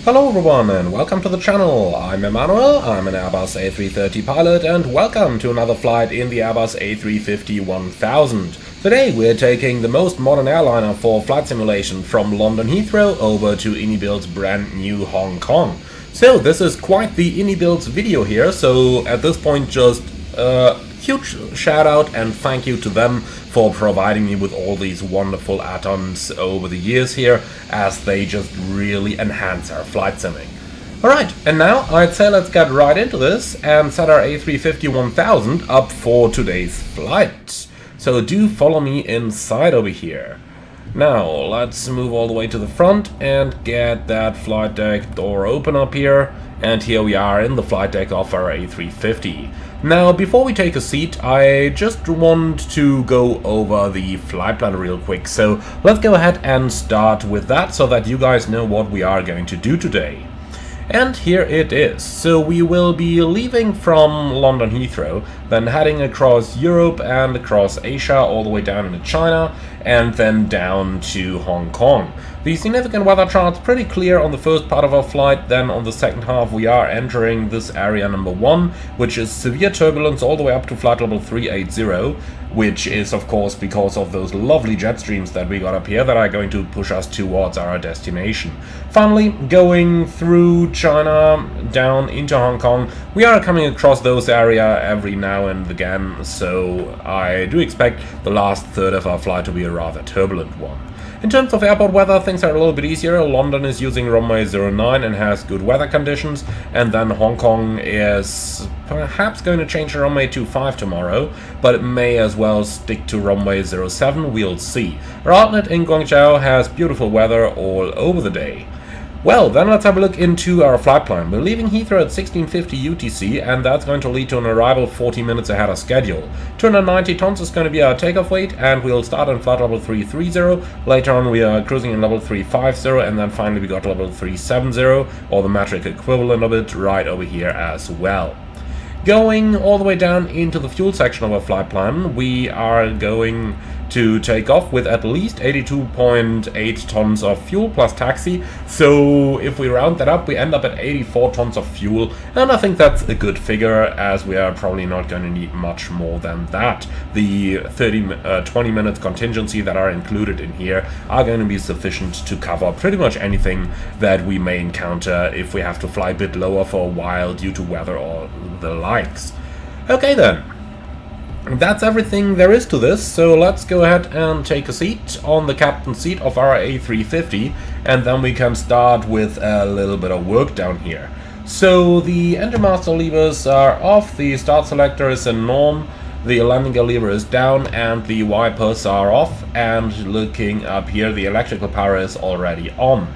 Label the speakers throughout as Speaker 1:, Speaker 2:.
Speaker 1: Hello everyone and welcome to the channel. I'm Emmanuel, I'm an Airbus A330 pilot and welcome to another flight in the Airbus A350-1000. Today we're taking the most modern airliner for flight simulation from London Heathrow over to Inibuild's brand new Hong Kong. So this is quite the Inibuild's video here, so at this point just huge shout out and thank you to them for providing me with all these wonderful add-ons over the years here, as they just really enhance our flight simming. Alright, and now I'd say let's get right into this and set our A350-1000 up for today's flight. So do follow me inside over here. Now let's move all the way to the front and get that flight deck door open up here, and here we are in the flight deck of our A350. Now, before we take a seat, I just want to go over the flight plan real quick, so let's go ahead and start with that so that you guys know what we are going to do today. And here it is. So we will be leaving from London Heathrow, then heading across Europe and across Asia all the way down into China, and then down to Hong Kong. The significant weather chart's pretty clear on the first part of our flight. Then on the second half we are entering this area number 1, which is severe turbulence all the way up to flight level 380, which is of course because of those lovely jet streams that we got up here that are going to push us towards our destination. Finally, going through China down into Hong Kong, we are coming across those area every now and again, so I do expect the last third of our flight to be a rather turbulent one. In terms of airport weather, things are a little bit easier. London is using runway 09 and has good weather conditions, and then Hong Kong is perhaps going to change to runway 25 tomorrow, but it may as well stick to runway 07, we'll see. Our outlet in Guangzhou has beautiful weather all over the day. Well, then let's have a look into our flight plan. We're leaving Heathrow at 16:50 UTC, and that's going to lead to an arrival 40 minutes ahead of schedule. 290 tons is going to be our takeoff weight, and we'll start on flight level 330. Later on we are cruising in level 350, and then finally we got level 370, or the metric equivalent of it, right over here as well. Going all the way down into the fuel section of our flight plan, we are going to take off with at least 82.8 tons of fuel plus taxi, so if we round that up we end up at 84 tons of fuel, and I think that's a good figure, as we are probably not going to need much more than that. The 20 minutes contingency that are included in here are going to be sufficient to cover pretty much anything that we may encounter if we have to fly a bit lower for a while due to weather or the likes. Okay then. That's everything there is to this, so let's go ahead and take a seat on the captain's seat of our A350, and then we can start with a little bit of work down here. So the engine master levers are off, the start selector is in norm, the landing gear lever is down, and the wipers are off, and looking up here the electrical power is already on.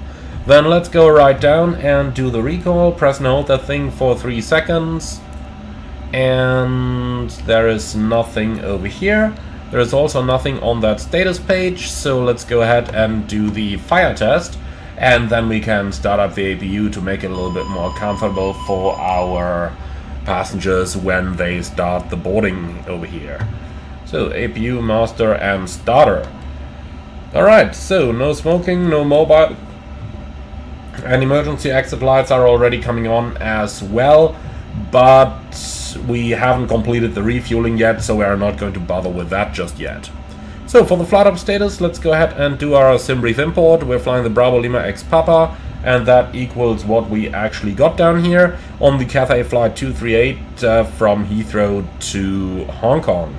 Speaker 1: Then let's go right down and do the recall, press and hold that thing for 3 seconds. And there is nothing over here. There is also nothing on that status page, so let's go ahead and do the fire test, and then we can start up the APU to make it a little bit more comfortable for our passengers when they start the boarding over here. So APU, master and starter. Alright, so no smoking, no mobile, and emergency exit lights are already coming on as well, but we haven't completed the refueling yet, so we are not going to bother with that just yet. So for the flight up status, let's go ahead and do our sim brief import. We're flying the Bravo Lima X Papa, and that equals what we actually got down here on the Cathay Flight 238 from Heathrow to Hong Kong.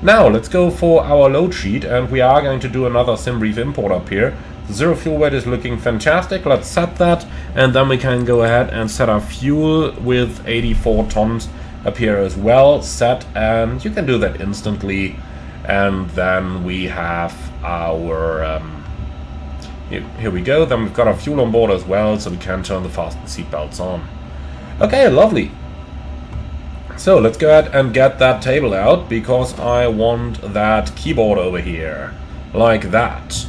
Speaker 1: Now let's go for our load sheet, and we are going to do another sim brief import up here. The zero fuel weight is looking fantastic. Let's set that, and then we can go ahead and set our fuel with 84 tons up here as well, set, and you can do that instantly. And then we have our here we go. Then we've got our fuel on board as well, so we can turn the fasten seatbelts on. Okay, lovely. So let's go ahead and get that table out, because I want that keyboard over here like that.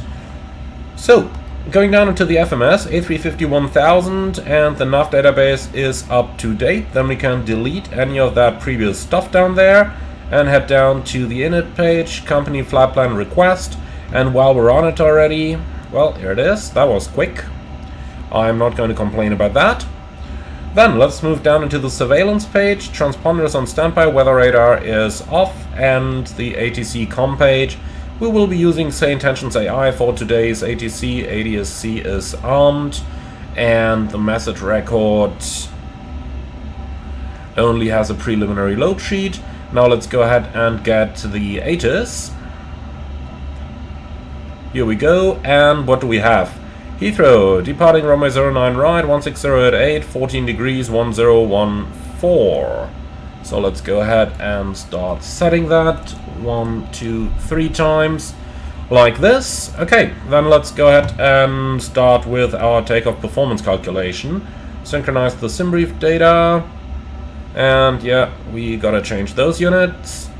Speaker 1: So going down into the FMS, A350-1000, and the nav database is up to date. Then we can delete any of that previous stuff down there and head down to the init page, company flight plan request, and while we're on it already, well, here it is. That was quick. I'm not going to complain about that. Then let's move down into the surveillance page. Transponder is on standby, weather radar is off, and the ATC com page. We will be using Say Intentions AI for today's ATC. ADSC is armed, and the message record only has a preliminary load sheet. Now let's go ahead and get the ATIS. Here we go, and what do we have? Heathrow, departing runway 09 right, 16088, 14 degrees, 1014. So let's go ahead and start setting that 1, 2, 3 times like this. Okay, then let's go ahead and start with our takeoff performance calculation. Synchronize the sim brief data, and yeah, we gotta change those units.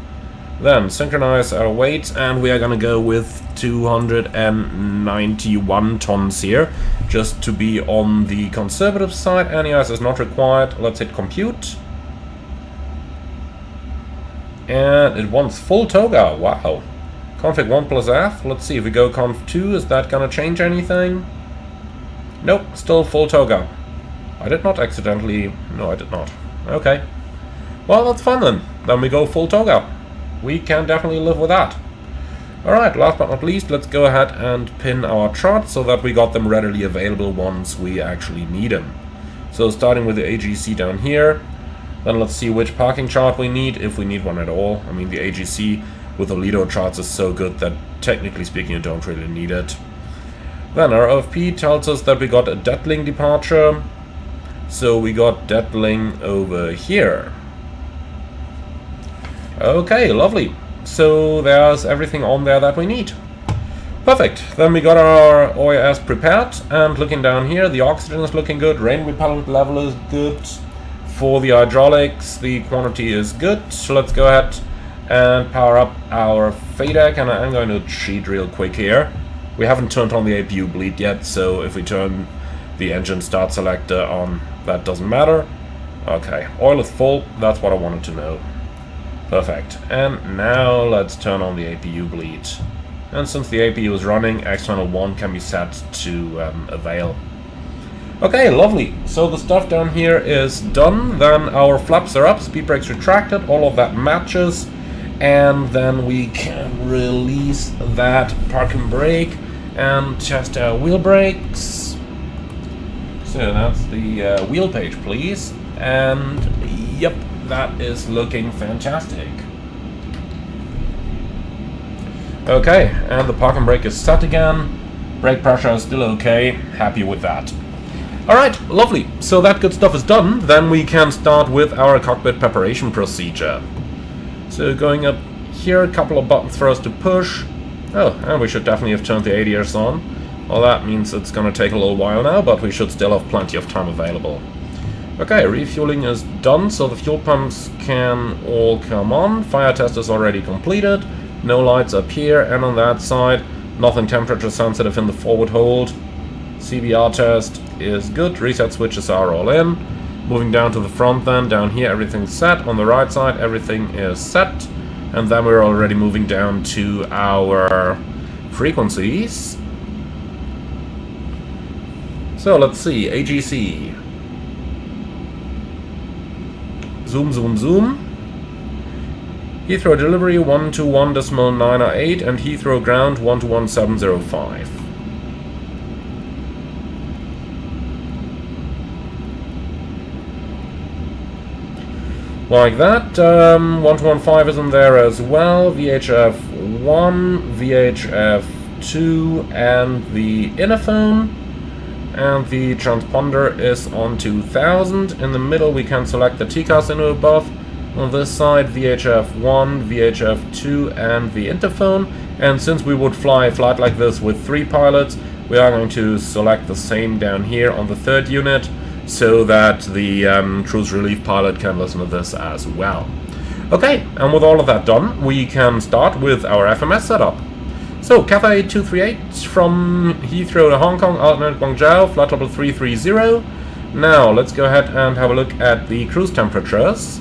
Speaker 1: Then synchronize our weight, and we are gonna go with 291 tons here, just to be on the conservative side. NEIS is not required. Let's hit compute. And it wants full toga. Wow. Config 1 plus F. Let's see if we go conf 2. Is that gonna change anything? Nope, still full toga. I did not accidentally... No, I did not. Okay. Well, that's fun then. Then we go full toga. We can definitely live with that. Alright, last but not least, let's go ahead and pin our charts so that we got them readily available once we actually need them. So starting with the AGC down here, then let's see which parking chart we need, if we need one at all. I mean, the AGC with the Lido charts is so good that technically speaking you don't really need it. Then our OFP tells us that we got a deadling departure, so we got deadling over here. Okay, lovely. So there's everything on there that we need. Perfect. Then we got our OAS prepared, and looking down here, the oxygen is looking good, rain repellent level is good. For the hydraulics, the quantity is good. So let's go ahead and power up our FADEC, and I'm going to cheat real quick here. We haven't turned on the APU bleed yet, so if we turn the engine start selector on, that doesn't matter. Okay, oil is full, that's what I wanted to know. Perfect. And now let's turn on the APU bleed. And since the APU is running, external 1 can be set to avail. Okay, lovely. So the stuff down here is done. Then our flaps are up, speed brakes retracted, all of that matches. And then we can release that park and brake and test our wheel brakes. So that's the wheel page, please. And yep, that is looking fantastic. Okay, and the park and brake is set again. Brake pressure is still okay. Happy with that. Alright, lovely. So that good stuff is done. Then we can start with our cockpit preparation procedure. So going up here, a couple of buttons for us to push. Oh, and we should definitely have turned the ADS on. Well, that means it's going to take a little while now, but we should still have plenty of time available. Okay, refueling is done, so the fuel pumps can all come on. Fire test is already completed. No lights up here, and on that side, nothing temperature sensitive in the forward hold. CBR test is good. Reset switches are all in. Moving down to the front then, down here everything's set. On the right side everything is set. And then we're already moving down to our frequencies. So let's see, AGC. Zoom, zoom, zoom. Heathrow delivery 121.908 and Heathrow ground 121.705. Like that. 115 is in there as well. VHF 1, VHF 2, and the interphone. And the transponder is on 2000. In the middle we can select the TCAS into above. On this side VHF 1, VHF 2, and the interphone. And since we would fly a flight like this with 3 pilots, we are going to select the same down here on the 3rd unit, so that the cruise relief pilot can listen to this as well. Okay, and with all of that done, we can start with our FMS setup. So, Cathay 238 from Heathrow to Hong Kong, alternate Guangzhou, flight level 330. Now, let's go ahead and have a look at the cruise temperatures.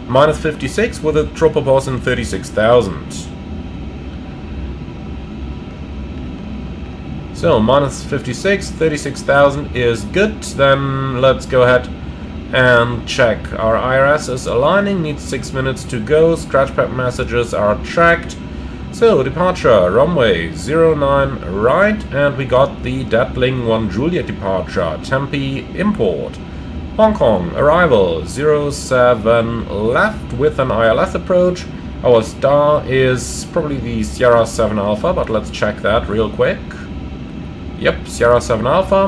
Speaker 1: Minus 56 with a tropopause in 36,000. So minus 56, 36,000 is good. Then let's go ahead and check. Our IRS is aligning, needs 6 minutes to go. Scratch pad messages are tracked. So departure, runway 09 right, and we got the Deadling 1 Juliet departure. Tempe import. Hong Kong arrival 07 left with an ILS approach. Our star is probably the Sierra 7 Alpha, but let's check that real quick. Yep, Sierra 7 Alpha.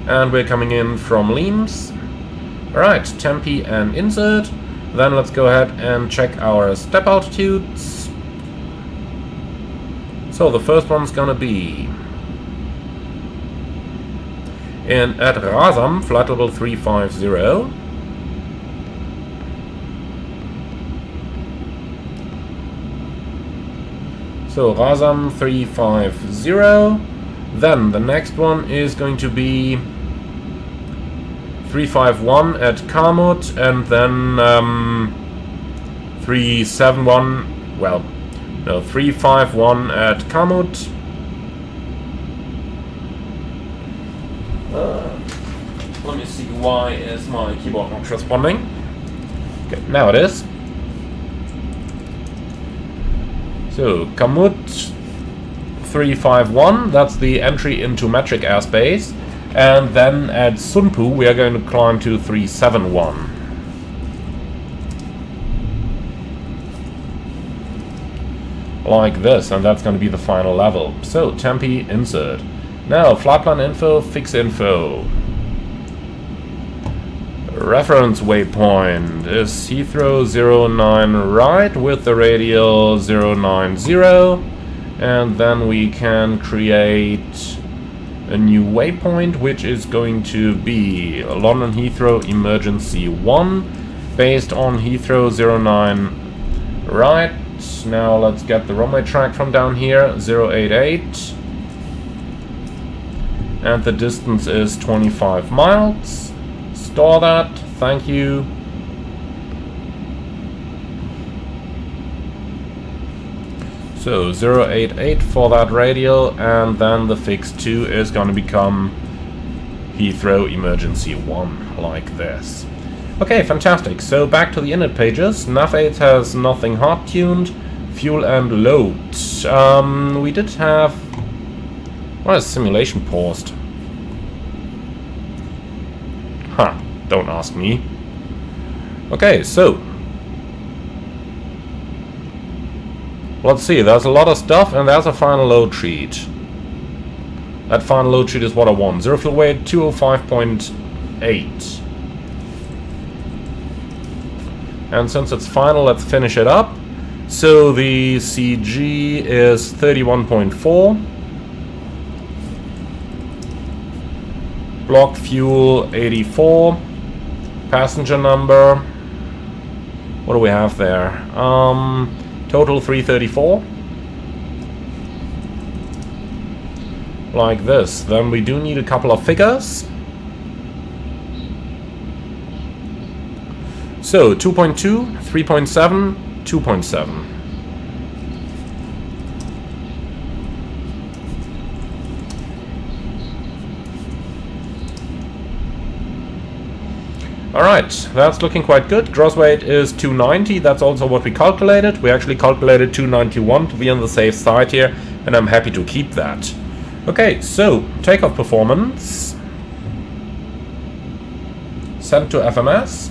Speaker 1: And we're coming in from Leams. Alright, Tempe and insert. Then let's go ahead and check our step altitudes. So the first one's gonna be at Razam, flight level 350. So Razam 350. Then the next one is going to be 351 at Kamut, and then 371, well, no, 351 at Kamut. Let me see, why is my keyboard not responding? Okay, now it is. So, Kamut 351, that's the entry into metric airspace. And then at Sunpu, we are going to climb to 371. Like this, and that's going to be the final level. So, Tempe, insert. Now, flight plan info, fix info. Reference waypoint is Heathrow 09 right with the radial 090. And then we can create a new waypoint, which is going to be London Heathrow Emergency 1, based on Heathrow 09 right. Now let's get the runway track from down here, 088. And the distance is 25 miles. Store that, thank you. So 088 for that radial, and then the fix 2 is going to become Heathrow Emergency 1, like this. Okay, fantastic. So back to the init pages. Nav8 has nothing hard tuned. Fuel and load. We did have... What is simulation paused? Huh, don't ask me. Okay, so let's see, there's a lot of stuff, and there's a final load sheet. That final load sheet is what I want. Zero fuel weight, 205.8. And since it's final, let's finish it up. So the CG is 31.4. Block fuel 84. Passenger number. What do we have there? Total 334. Like this. Then we do need a couple of figures. So 2.2, 3.7, 2.7. Alright, that's looking quite good. Gross weight is 290, that's also what we calculated. We actually calculated 291 to be on the safe side here, and I'm happy to keep that. Okay, so, takeoff performance. Send to FMS.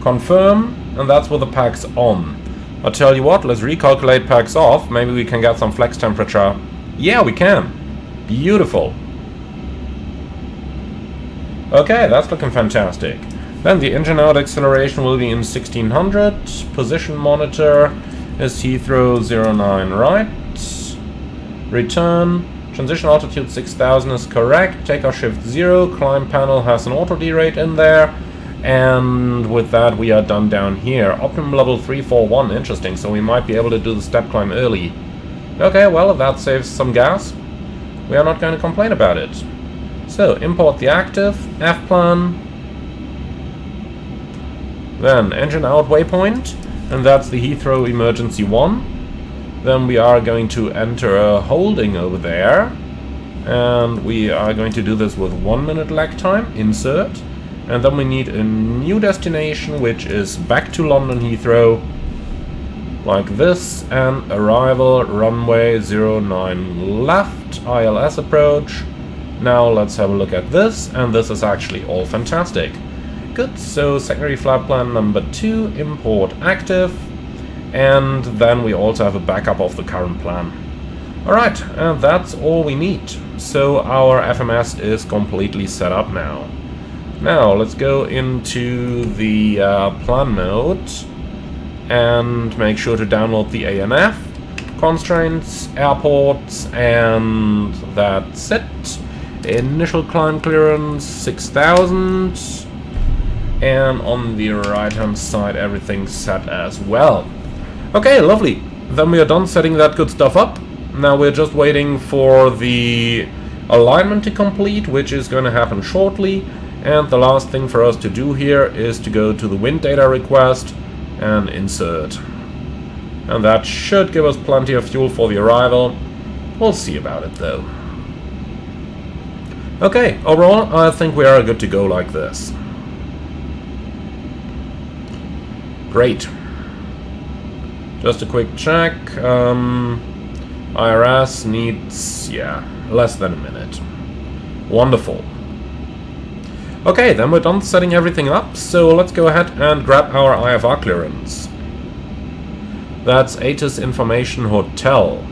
Speaker 1: Confirm, and that's with the packs on. I'll tell you what, let's recalculate packs off. Maybe we can get some flex temperature. Yeah, we can. Beautiful. Okay, that's looking fantastic. Then the engine out acceleration will be in 1600. Position monitor is Heathrow 09 right. Return. Transition altitude 6000 is correct. Takeoff shift 0. Climb panel has an auto derate in there. And with that we are done down here. Optimum level 341, interesting, so we might be able to do the step climb early. Okay, well, if that saves some gas, we are not going to complain about it. So, import the active, F-plan, then engine out waypoint, and that's the Heathrow Emergency 1. Then we are going to enter a holding over there. And we are going to do this with 1 minute lag time, insert. And then we need a new destination, which is back to London Heathrow. Like this, and arrival runway 09 left, ILS approach. Now let's have a look at this, and this is actually all fantastic. Good, so secondary flight plan number 2, import active, and then we also have a backup of the current plan. Alright, and that's all we need. So our FMS is completely set up now. Now let's go into the plan mode and make sure to download the ANF, constraints, airports, and that's it. Initial climb clearance 6000, and on the right hand side everything's set as well. Okay, lovely. Then we are done setting that good stuff up. Now we're just waiting for the alignment to complete, which is going to happen shortly. And the last thing for us to do here is to go to the wind data request and insert. And that should give us plenty of fuel for the arrival. We'll see about it though. Okay, overall I think we are good to go like this. Great. Just a quick check. IRS needs, less than a minute. Wonderful. Okay, then we're done setting everything up, so let's go ahead and grab our IFR clearance. That's Asus Information Hotel.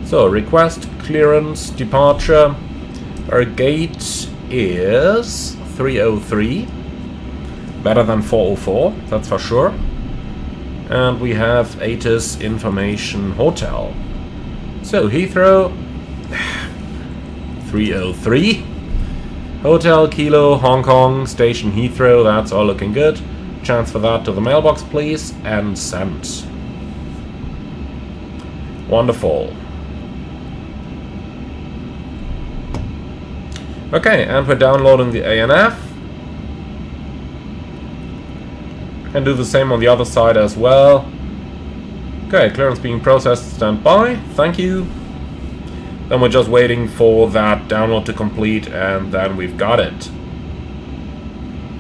Speaker 1: So, request clearance departure. Our gate is 303. Better than 404, that's for sure. And we have Asus Information Hotel. So, Heathrow 303. Hotel Kilo Hong Kong Station Heathrow, that's all looking good. Transfer that to the mailbox please, and send. Wonderful. Okay, and we're downloading the ANF. And do the same on the other side as well. Okay, clearance being processed, stand by, thank you. Then we're just waiting for that download to complete, and then we've got it.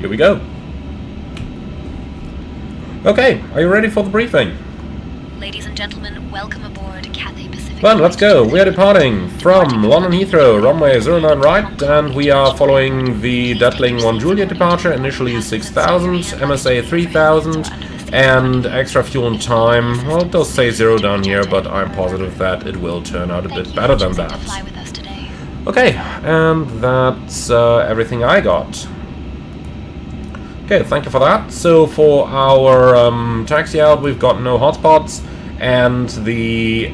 Speaker 1: Here we go. Okay, are you ready for the briefing?
Speaker 2: Ladies and gentlemen, welcome aboard Cathay Pacific.
Speaker 1: Then let's go. We are departing from London Heathrow, runway 09 right, and we are following the Detling 1 Juliet departure, initially 6000, MSA 3000, and extra fuel and time. Well, it does say 0 down here, but I'm positive that it will turn out a bit better than that. Okay, and that's everything I got. Okay, thank you for that. So for our taxi out, we've got no hotspots, and the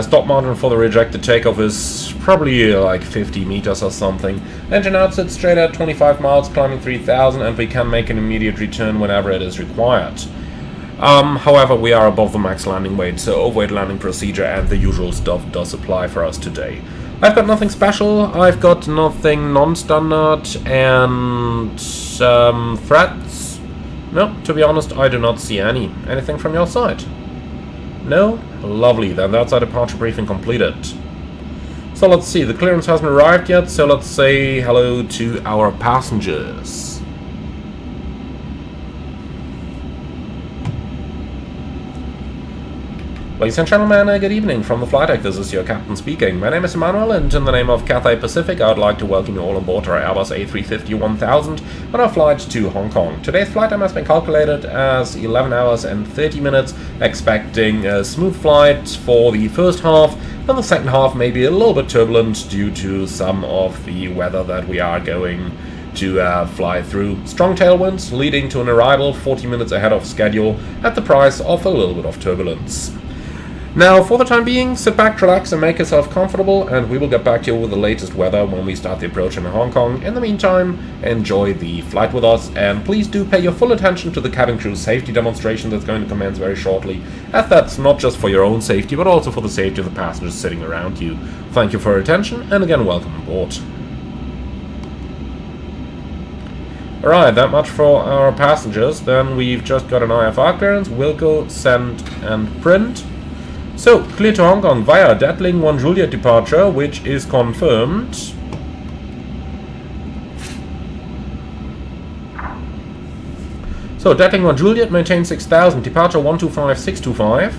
Speaker 1: stop margin for the rejected takeoff is probably like 50 meters or something. Engine out sits straight at 25 miles, climbing 3000, and we can make an immediate return whenever it is required. However, we are above the max landing weight, so overweight landing procedure and the usual stuff does apply for us today. I've got nothing special, I've got nothing non-standard, and threats? No, to be honest, I do not see any. Anything from your side? No? Lovely, then that's our departure briefing completed. So let's see, the clearance hasn't arrived yet, so let's say hello to our passengers. Ladies and gentlemen, good evening from the flight deck. This is your captain speaking. My name is Emmanuel, and in the name of Cathay Pacific, I would like to welcome you all on board our Airbus A350-1000 on our flight to Hong Kong. Today's flight time has been calculated as 11 hours and 30 minutes, expecting a smooth flight for the first half, and the second half may be a little bit turbulent due to some of the weather that we are going to fly through. Strong tailwinds leading to an arrival 40 minutes ahead of schedule at the price of a little bit of turbulence. Now, for the time being, sit back, relax, and make yourself comfortable, and we will get back to you with the latest weather when we start the approach in Hong Kong. In the meantime, enjoy the flight with us, and please do pay your full attention to the cabin crew safety demonstration that's going to commence very shortly, as that's not just for your own safety, but also for the safety of the passengers sitting around you. Thank you for your attention, and again, welcome aboard. Alright, that much for our passengers. Then we've just got an IFR clearance, Wilco, send, and print. So, clear to Hong Kong via Datling 1 Juliet departure, which is confirmed. So, Datling 1 Juliet, maintain 6000, departure 125625.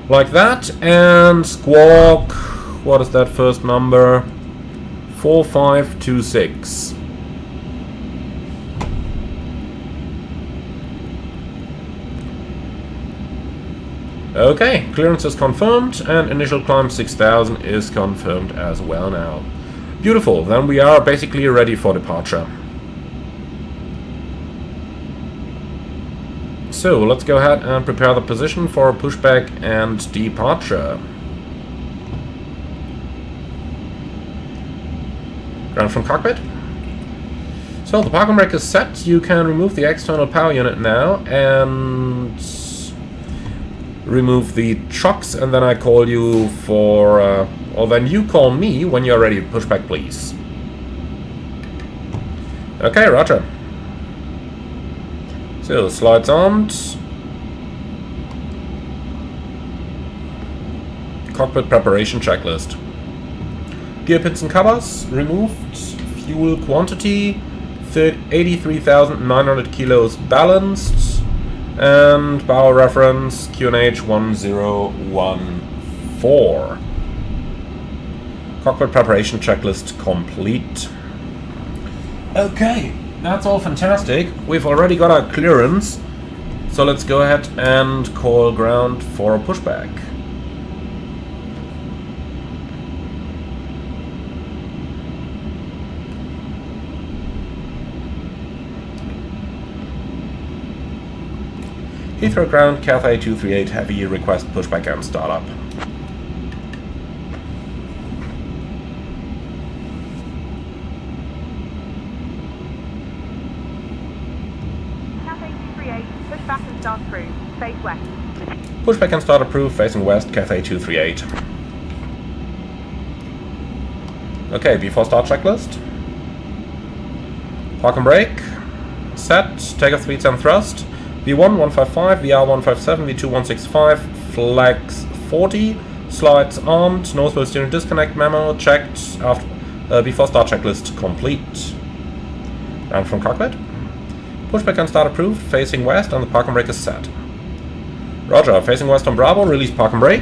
Speaker 1: Like that, and squawk, what is that first number? 4526. Okay, clearance is confirmed, and initial climb 6000 is confirmed as well now. Beautiful, then we are basically ready for departure. So, let's go ahead and prepare the position for pushback and departure. Ground from cockpit. So, the parking brake is set. You can remove the external power unit now and remove the trucks, and then I call you for, or then you call me when you're ready to push back, please. Okay, roger. So, slides armed. Cockpit preparation checklist. Gear pits and covers removed. Fuel quantity 83,900 kilos balanced. And power reference QNH 1014. Cockpit preparation checklist complete. Okay, that's all fantastic. We've already got our clearance. So let's go ahead and call ground for a pushback. Heathrow ground, Cathay 238 heavy, request pushback and startup.
Speaker 3: Cathay 238, pushback and start approved, face west.
Speaker 1: Pushback and start approved, facing west, Cathay 238. Okay, before start checklist. Park and brake. Set, takeoff speeds and thrust. V1 155, VR 157, V2 165, flags 40, slides armed, nose steering disconnect memo checked after before start checklist complete. Ground from cockpit. Pushback and start approved, facing west, and the park and brake is set. Roger, facing west on Bravo, release park and brake.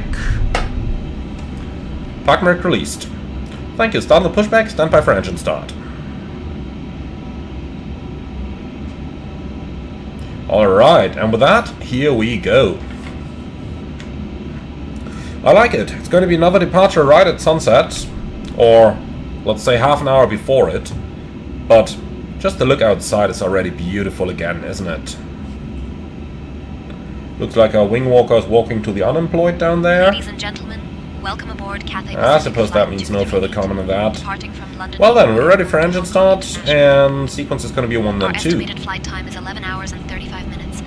Speaker 1: Park and brake released. Thank you, start the pushback, stand by for engine start. Alright, and with that, here we go. I like it. It's going to be another departure right at sunset, or let's say half an hour before it. But just the look outside is already beautiful again, isn't it? Looks like our wing walker is walking to the unemployed down there.
Speaker 2: Ladies and gentlemen, welcome aboard Cathay.
Speaker 1: I suppose that means no further comment on that.
Speaker 2: Departing from London.
Speaker 1: Well then, we're ready for engine start, and sequence is going to be 1
Speaker 2: Our
Speaker 1: then 2.
Speaker 2: estimated flight time is 11 hours and 35 minutes.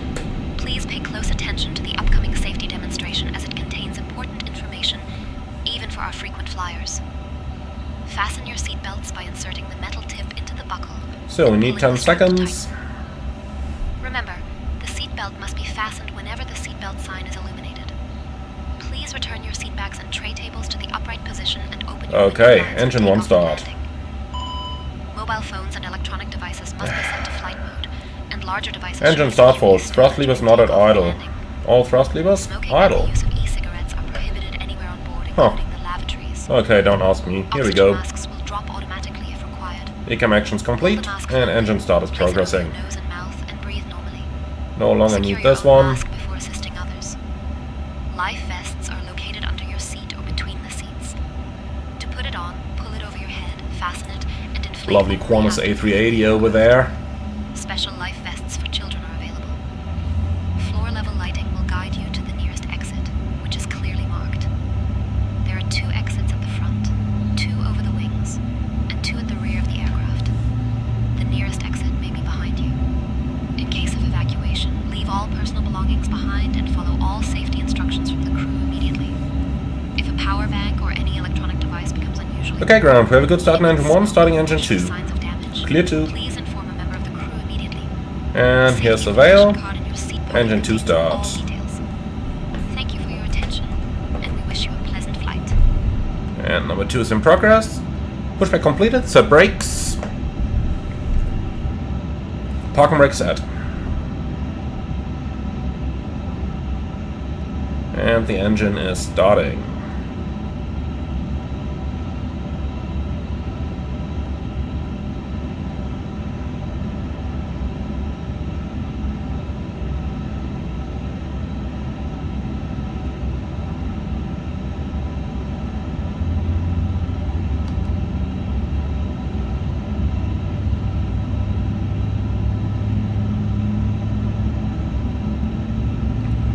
Speaker 2: Please pay close attention to the upcoming safety demonstration as it contains important information, even for our frequent flyers. Fasten your seatbelts by inserting the metal tip into the buckle.
Speaker 1: So we need 10 seconds.
Speaker 2: Remember, the seatbelt must be fastened whenever the seatbelt sign is illuminated. Please return your seatbacks and tray tables to the upright position and open your
Speaker 1: Okay,
Speaker 2: window blinds
Speaker 1: engine
Speaker 2: for
Speaker 1: 1
Speaker 2: takeoff
Speaker 1: start.
Speaker 2: and landing. Mobile phones and electronic devices must be set to flight mode, and larger devices
Speaker 1: Engine
Speaker 2: should
Speaker 1: start
Speaker 2: be
Speaker 1: force,
Speaker 2: used
Speaker 1: thrust
Speaker 2: during
Speaker 1: levers not at
Speaker 2: takeoff and
Speaker 1: idle.
Speaker 2: landing.
Speaker 1: All thrust levers
Speaker 2: Smoking
Speaker 1: idle.
Speaker 2: and the use of e-cigarettes are prohibited anywhere on board,
Speaker 1: Huh.
Speaker 2: including the lavatories.
Speaker 1: Okay, don't ask me. Here we
Speaker 2: Oxygen
Speaker 1: go.
Speaker 2: masks will drop automatically if required.
Speaker 1: Ecam actions complete,
Speaker 2: Pull the mask
Speaker 1: and
Speaker 2: forward,
Speaker 1: engine start is
Speaker 2: place it over
Speaker 1: progressing.
Speaker 2: your nose and mouth, and breathe normally.
Speaker 1: No longer
Speaker 2: Secure
Speaker 1: need
Speaker 2: your
Speaker 1: this
Speaker 2: own
Speaker 1: one.
Speaker 2: mask before assisting others. Life vests are located under your seat or between the seats. To put it on, pull it over your head, fasten it, and inflate
Speaker 1: Lovely
Speaker 2: it only
Speaker 1: Qantas
Speaker 2: after
Speaker 1: A380 over there.
Speaker 2: Special life vests for children are available. Floor level lighting will guide you to the nearest exit, which is clearly marked. There are 2 exits at the front, 2 over the wings, and 2 at the rear of the aircraft. The nearest exit may be behind you. In case of evacuation, leave all personal belongings behind and follow all safety instructions from the crew immediately. If a power bank or any electronic device becomes unusual,
Speaker 1: Okay, ground, we have a good start in engine 1, starting engine 2.
Speaker 2: Signs of damage.
Speaker 1: Clear 2.
Speaker 2: Please inform a member of the crew immediately.
Speaker 1: And here's the
Speaker 2: Safety
Speaker 1: veil.
Speaker 2: information card in your seat pocket
Speaker 1: Engine 2
Speaker 2: contains all
Speaker 1: starts.
Speaker 2: details. Thank you for your attention, and we wish you a pleasant flight.
Speaker 1: And number 2 is in progress. Pushback completed, set brakes. Park and brake set. And the engine is starting.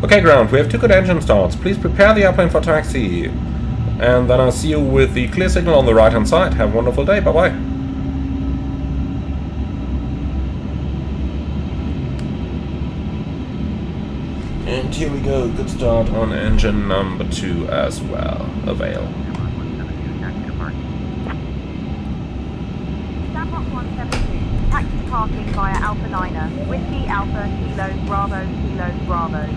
Speaker 1: Okay, ground, we have 2 good engine starts. Please prepare the airplane for taxi. And then I'll see you with the clear signal on the right hand side. Have a wonderful day. Bye bye. And here we go. Good start on engine number 2 as well. Avail.
Speaker 3: Sandbox 172. Taxi parking via Alpha Niner. Whiskey Alpha Kilo Bravo Kilo Bravo.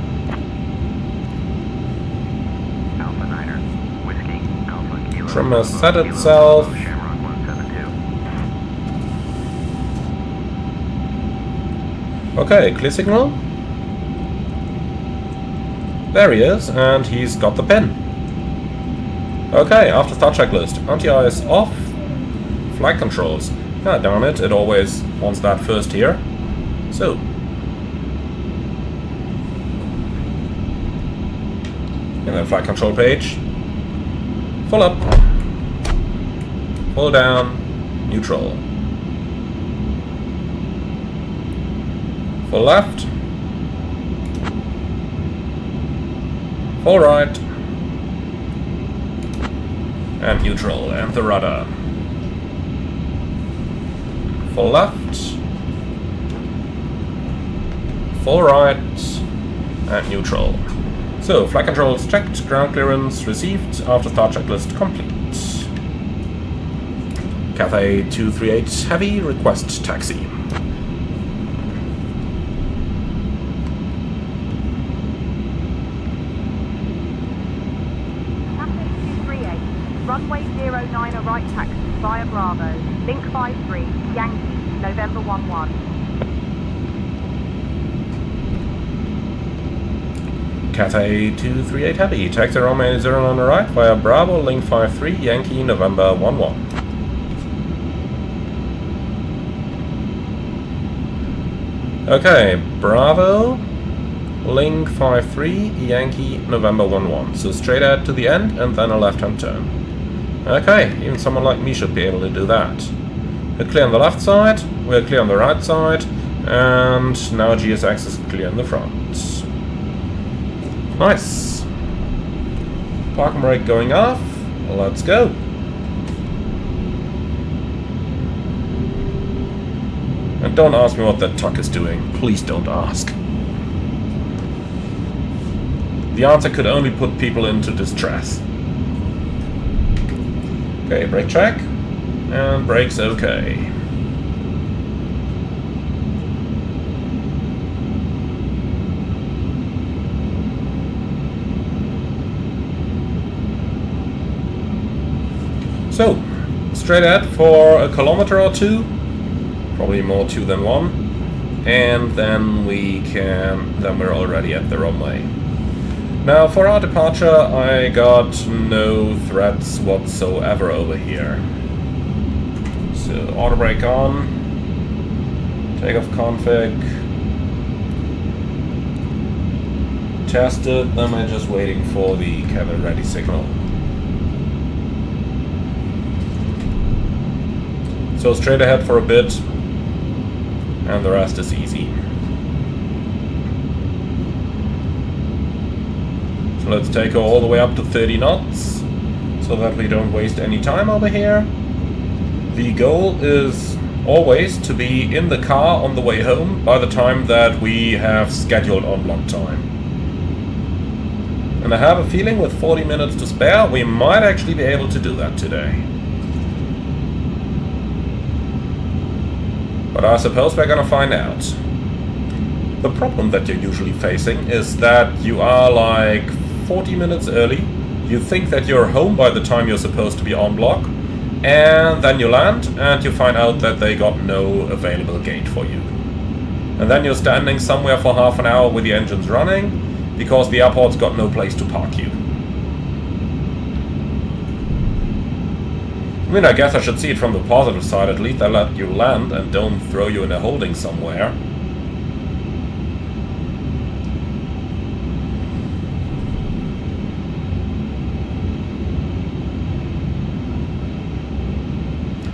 Speaker 4: Alpha Niner, Whiskey, Alpha Kilo.
Speaker 1: Trim has set itself.
Speaker 4: Shamrock 172.
Speaker 1: Okay, clear signal. There he is, and he's got the pin. Okay, after start checklist. Anti-ice off. Flight controls. Ah, darn it, it always wants that first here. So. And then flight control page. Full up. Full down. Neutral. Full left. Full right. And neutral. And the rudder. Full left. Full right. And neutral. So, flight controls checked, ground clearance received, after start checklist complete. Cathay 238 Heavy, request taxi.
Speaker 3: Cathay 238. Runway 09 right taxi via Bravo. Link 53. Yankee. November 11.
Speaker 1: Cathay 238 Heavy, taxi runway 09 right via Bravo, link 53, Yankee, November 11. Okay, Bravo, link 53, Yankee, November 11. So straight ahead to the end and then a left-hand turn. Okay, even someone like me should be able to do that. We're clear on the left side, we're clear on the right side, and now GSX is clear in the front. Nice. Park and brake going off. Let's go. And don't ask me what that tuck is doing. Please don't ask. The answer could only put people into distress. Okay, brake check. And brakes okay. So, straight ahead for a kilometer or two, probably more 2 than 1, and then we're already at the runway. Now for our departure, I got no threats whatsoever over here. So auto brake on, takeoff config, tested, then we're just waiting for the cabin ready signal. So straight ahead for a bit, and the rest is easy. So let's take her all the way up to 30 knots, so that we don't waste any time over here. The goal is always to be in the car on the way home by the time that we have scheduled on-block time. And I have a feeling with 40 minutes to spare, we might actually be able to do that today. But I suppose we're gonna find out. The problem that you're usually facing is that you are like 40 minutes early. You think that you're home by the time you're supposed to be on block, and then you land and you find out that they got no available gate for you. And then you're standing somewhere for half an hour with the engines running because the airport's got no place to park you. I mean, I guess I should see it from the positive side. At least they let you land and don't throw you in a holding somewhere.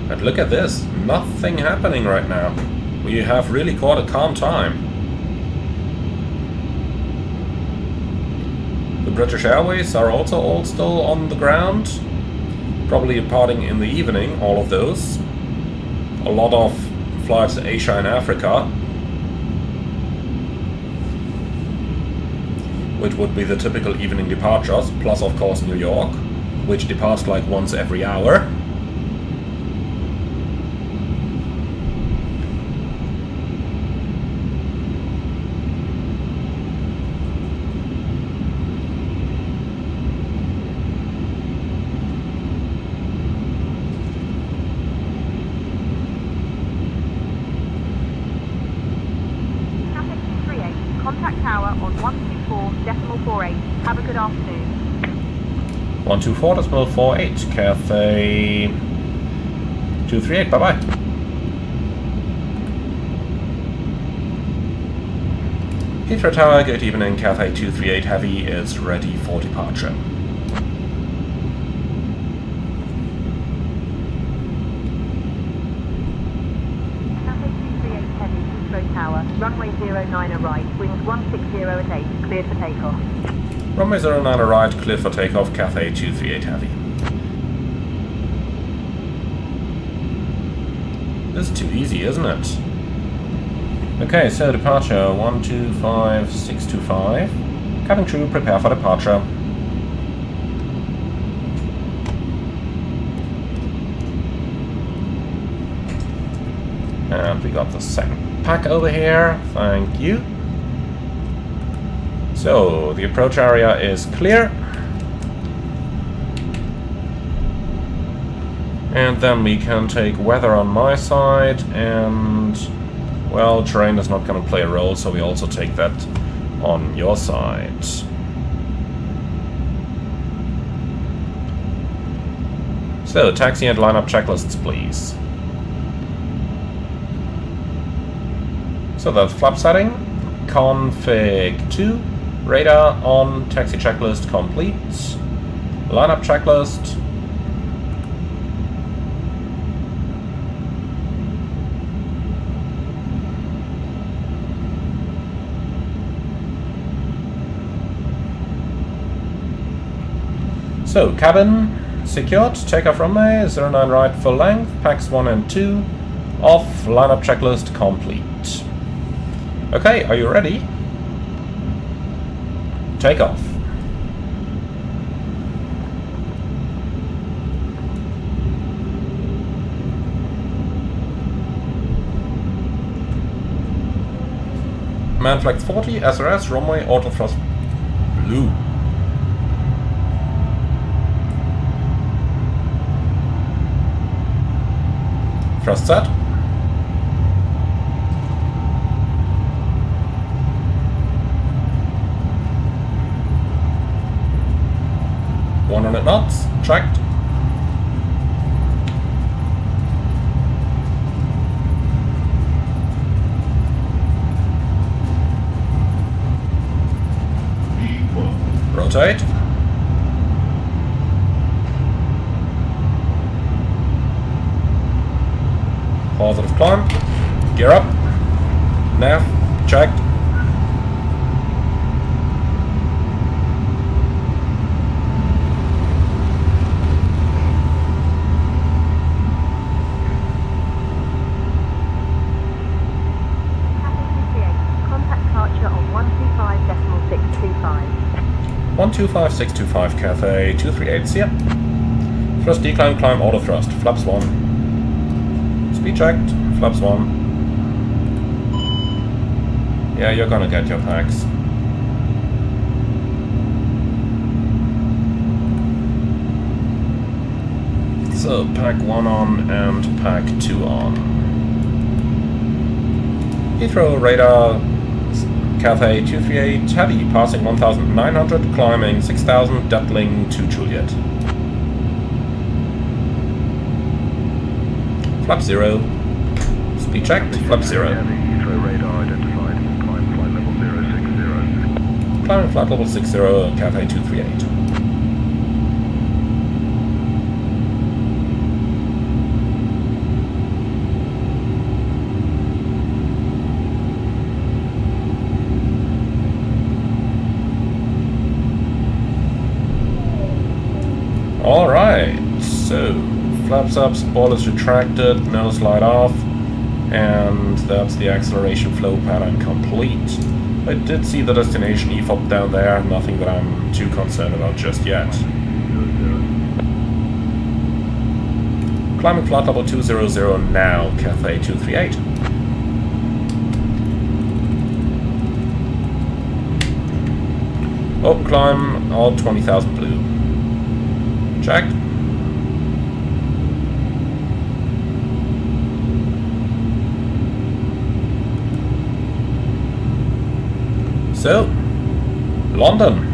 Speaker 1: But look at this, nothing happening right now. We have really caught a calm time. The British Airways are also all still on the ground. Probably departing in the evening, all of those. A lot of flights to Asia and Africa. Which would be the typical evening departures, plus of course New York, which departs like once every hour.
Speaker 3: Contact tower on 124.48. Have a good afternoon.
Speaker 1: 124.48, Cathay 238, bye-bye. Heathrow Tower, good evening, Cathay 238 Heavy is ready for departure.
Speaker 3: Tower, runway 09 right, winds 160 at 8, cleared for takeoff.
Speaker 1: Runway 09 right, cleared for takeoff, Cathay 238 Heavy. This is too easy, isn't it? Okay, so departure 125625. Cabin crew, prepare for departure. And we got the second pack over here, thank you. So, the approach area is clear. And then we can take weather on my side, and, well, terrain is not going to play a role, so we also take that on your side. So, taxi and lineup checklists, please. So that's flap setting, config 2, radar on, taxi checklist complete, lineup checklist, so cabin secured, takeoff runway, 09 right full length, packs 1 and 2, off, lineup checklist complete. Okay, are you ready? Take off. Man flag 40, SRS, runway, auto thrust blue. Thrust set. Knots, tracked. Rotate. Positive climb. Gear up. Nav, checked.
Speaker 3: Contact departure on 125.625.
Speaker 1: 125625 Cathay 238, see ya. Thrust decline, climb, auto thrust, flaps 1. Speed checked, flaps 1. Yeah, you're gonna get your packs. So, pack 1 on and pack 2 on. Heathrow radar, Cathay 238, heavy, passing 1,900, climbing 6,000, deadling to Juliet. Flap 0. Speed checked, flap 0.
Speaker 4: Heathrow radar identified. Climb flight level 060.
Speaker 1: Climbing flight level 60, Cathay 238. Alright, so flaps up, spoilers retracted, nose slide off, and that's the acceleration flow pattern complete. I did see the destination EFOP down there, nothing that I'm too concerned about just yet. Climbing flight level 200 now, Cathay 238. Open climb, all 20,000 blue. Checked. So, London.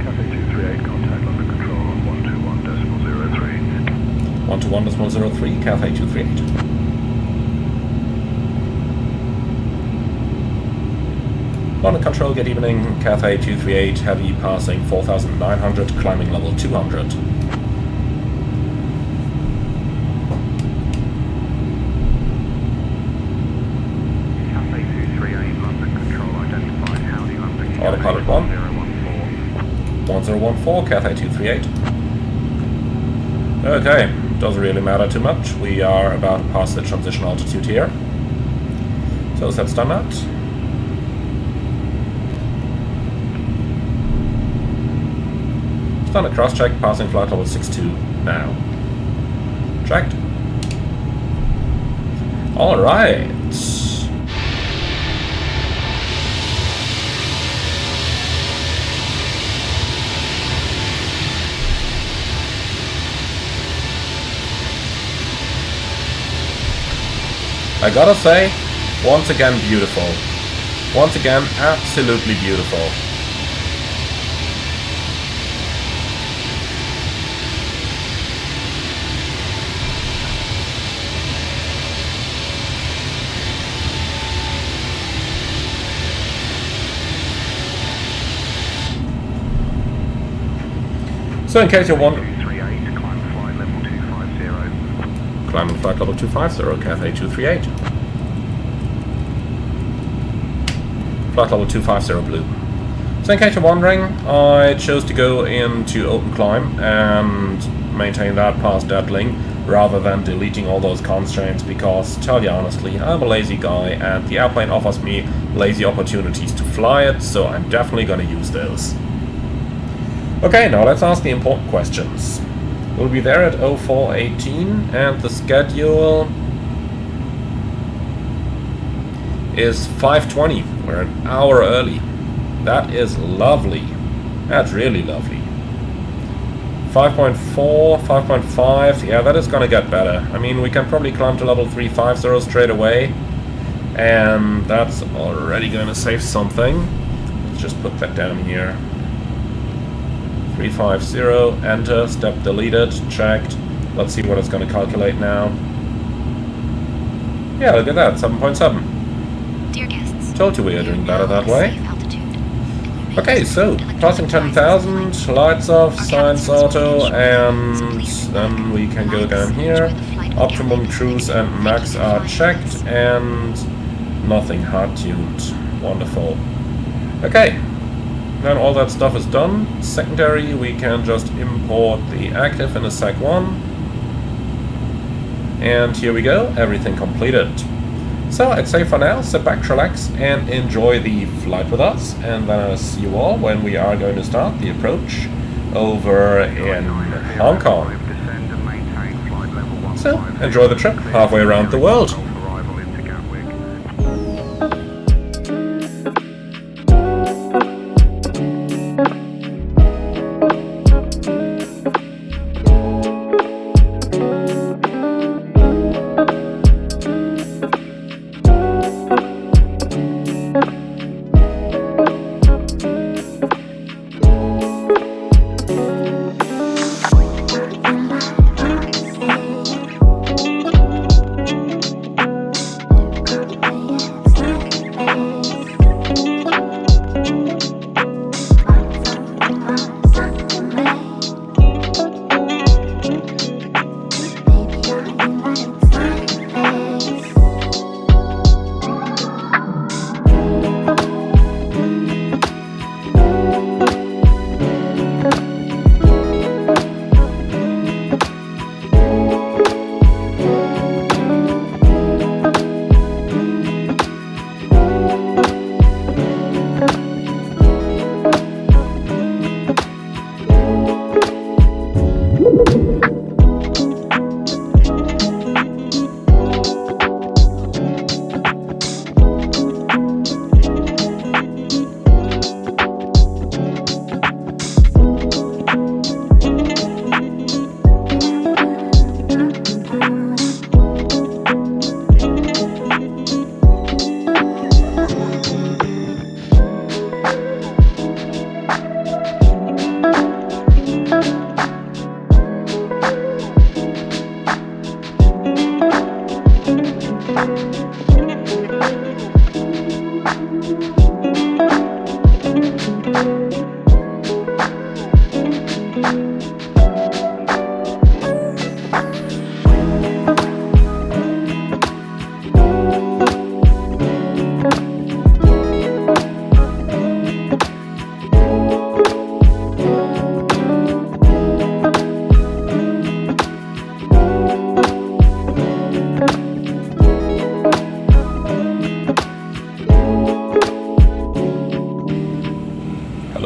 Speaker 4: Cathay 238, contact London control on 121.03.
Speaker 1: 121.03, Cathay 238. London control, good evening, Cathay 238, heavy, passing 4,900, climbing level 200.
Speaker 4: Cathay 238, London control identified. Howdy, London.
Speaker 1: Autopilot 1.
Speaker 4: 1014.
Speaker 1: 1014, Cathay 238. Okay, doesn't really matter too much. We are about to pass the transition altitude here. So let's done that. Done a cross check, passing flight level 62 now. Checked. Alright. I gotta say, once again beautiful. Once again, absolutely beautiful. So in case you're wondering,
Speaker 4: 238, climb flight level 250.
Speaker 1: climbing flight level 250, Cathay 238. Flight level 250 blue. So in case you're wondering, I chose to go into open climb and maintain that past deadling rather than deleting all those constraints because, tell you honestly, I'm a lazy guy and the airplane offers me lazy opportunities to fly it, so I'm definitely gonna use those. Okay, now let's ask the important questions. We'll be there at 0418 and the schedule is 5:20. We're an hour early. That is lovely. That's really lovely. 5.4, 5.5, yeah, that is gonna get better. I mean, we can probably climb to level 350 straight away, and that's already gonna save something. Let's just put that down here. 350, enter, step deleted, checked. Let's see what it's going to calculate now. Yeah, look at that, 7.7.
Speaker 2: Dear guests,
Speaker 1: Told you we are doing better that way.
Speaker 2: safe altitude.
Speaker 1: Okay, so, passing 10,000, lights off, science auto, and then we can go down here. Optimum cruise and max are checked, and nothing hard tuned. Wonderful. Okay. Then all that stuff is done. Secondary, we can just import the active in a sec1. And here we go, everything completed. So I'd say for now, sit back, relax, and enjoy the flight with us. And then I'll see you all when we are going to start the approach over in Hong Kong. So enjoy the trip halfway around the world.
Speaker 4: Arrival in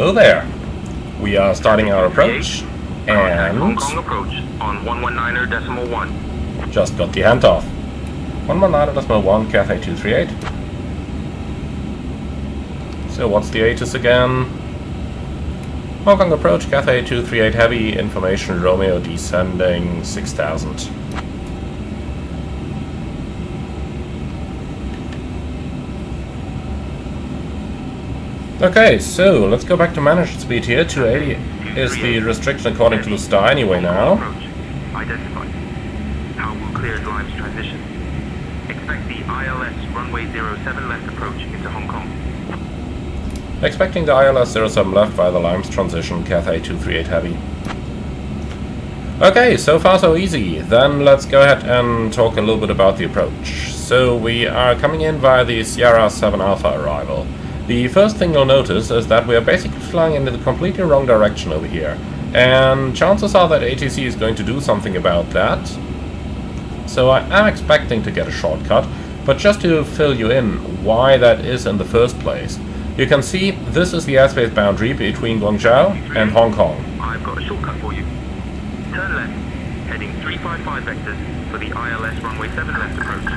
Speaker 1: Hello there. We are starting our approach, and
Speaker 4: Hong Kong approach on 119.1.
Speaker 1: just got the handoff. 119.1, Cathay 238. So what's the Asus again? Hong Kong approach, Cathay 238 heavy, information Romeo descending 6000. Okay, so let's go back to managed speed here. 280 is the restriction according to the star anyway now.
Speaker 4: Identified. How will clear Lime's transition? Expect the ILS runway 07 left approach into Hong Kong.
Speaker 1: Expecting the ILS 07 left via the Limes transition, Cathay 238 heavy. Okay, so far so easy. Then let's go ahead and talk a little bit about the approach. So we are coming in via the Sierra 7 Alpha arrival. The first thing you'll notice is that we are basically flying into the completely wrong direction over here. And chances are that ATC is going to do something about that. So I am expecting to get a shortcut, but just to fill you in why that is in the first place. You can see this is the airspace boundary between Guangzhou and Hong Kong.
Speaker 4: I've got a shortcut for you. Turn left, heading 355 vectors for the ILS runway 7 left approach.